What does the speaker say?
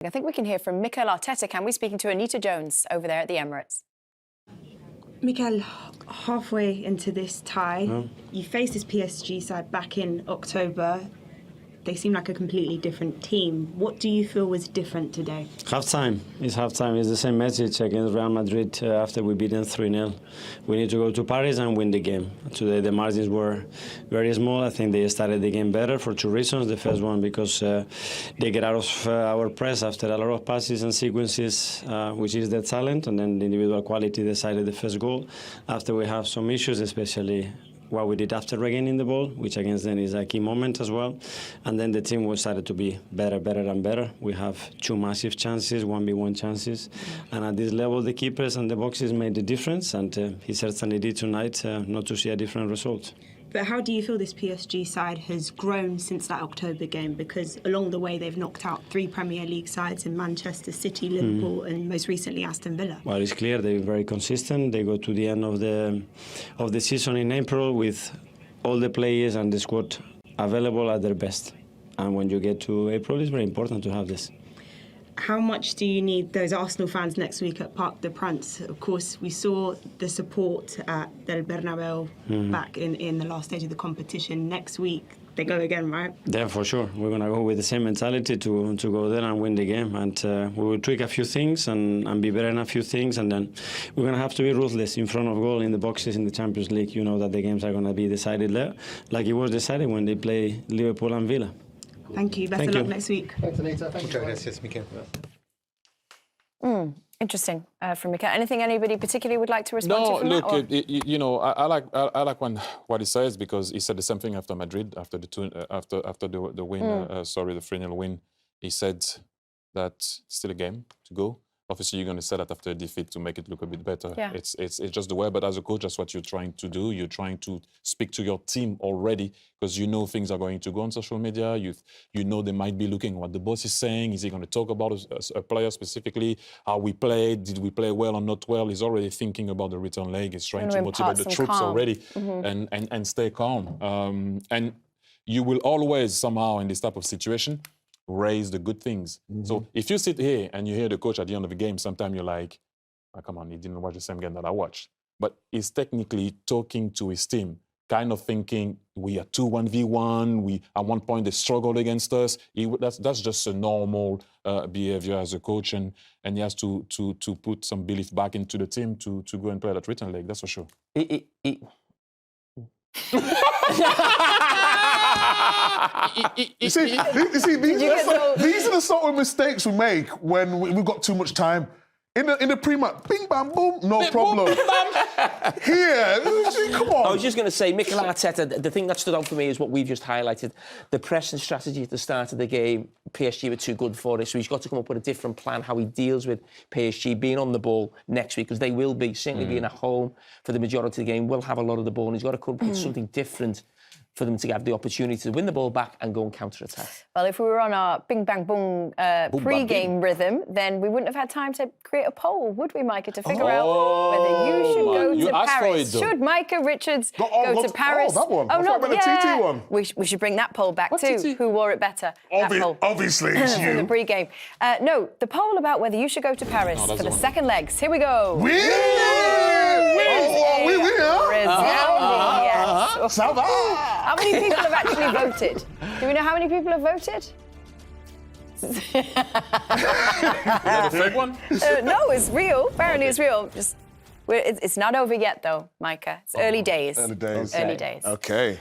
I think we can hear from Mikel Arteta, can we? Speaking to Anita Jones over there at the Emirates. Mikel, halfway into this tie, you faced this PSG side back in October. They seem like a completely different team. What do you feel was different today? Half-time. It's half-time. It's the same message against Real Madrid after we beat them 3-0. We need to go to Paris and win the game. Today the margins were very small. I think they started the game better for two reasons. The first one because they get out of our press after a lot of passes and sequences, which is their talent, and then the individual quality decided the first goal. After we have some issues, especially what we did after regaining the ball, which against them is a key moment as well. And then the team started to be better and better. We have two massive chances, 1v1 chances. And at this level, the keepers and the boxes made the difference. And he certainly did tonight, not to see a different result. But how do you feel this PSG side has grown since that October game? Because along the way, they've knocked out 3 Premier League sides in Manchester City, Liverpool, and most recently Aston Villa. Well, it's clear they're very consistent. They go to the end of the season in April with all the players and the squad available at their best. And when you get to April, it's very important to have this. How much do you need those Arsenal fans next week at Parc des Princes? Of course, we saw the support at Del Bernabeu back in the last stage of the competition. Next week, they go again, right? Yeah, for sure. We're going to go with the same mentality to go there and win the game. And we will tweak a few things and be better in a few things. And then we're going to have to be ruthless in front of goal in the boxes in the Champions League. You know that the games are going to be decided there, like it was decided when they play Liverpool and Villa. Thank you. Best of luck next week. Thanks, Anita. Thank you. Yes, Mikel. Interesting from Mikel. Anything anybody particularly would like to respond to from look, that? you know, I like what he says, because he said the same thing after Madrid, after the win, the 3-0 win. He said that it's still a game to go. Obviously, you're going to say that after a defeat to make it look a bit better. Yeah. It's just the way. But as a coach, that's what you're trying to do. You're trying to speak to your team already, because you know things are going to go on social media. You know they might be looking at what the boss is saying. Is he going to talk about a player specifically? How we played? Did we play well or not well? He's already thinking about the return leg. He's trying to motivate the troops already and stay calm. And you will always somehow in this type of situation raise the good things. So if you sit here and you hear the coach at the end of the game, sometimes you're like, oh, come on, he didn't watch the same game that I watched. But he's technically talking to his team, kind of thinking, we are 2-1v1, at one point they struggled against us. That's just a normal behavior as a coach, and he has to put some belief back into the team to go and play that return leg, that's for sure. You see, these are the sort of mistakes we make when we've got too much time. In the pre-match, bing, bam, boom, no problem. Here, come on. I was just going to say, Mikel Arteta, the thing that stood out for me is what we've just highlighted. The pressing strategy at the start of the game, PSG were too good for it, so he's got to come up with a different plan, how he deals with PSG being on the ball next week, because they will be, certainly being at home for the majority of the game, will have a lot of the ball, and he's got to come up with something different for them to have the opportunity to win the ball back and go and counter-attack. Well, if we were on our bing, bang, boom pre-game rhythm, then we wouldn't have had time to create a poll, would we, Micah, to figure out whether you should go to Paris. Should Micah Richards go to Paris? That one. Oh, no, the TT one. We should bring that poll back too. TT? Who wore it better? Obviously, it's you. The pre-game. No, the poll about whether you should go to Paris for the second legs. Here we go. We win! How many people have actually voted? Do we know how many people have voted? Is that a fake one? No, it's real. Apparently it's real. It's not over yet, though, Micah. It's early days. Early days. Early days. Okay.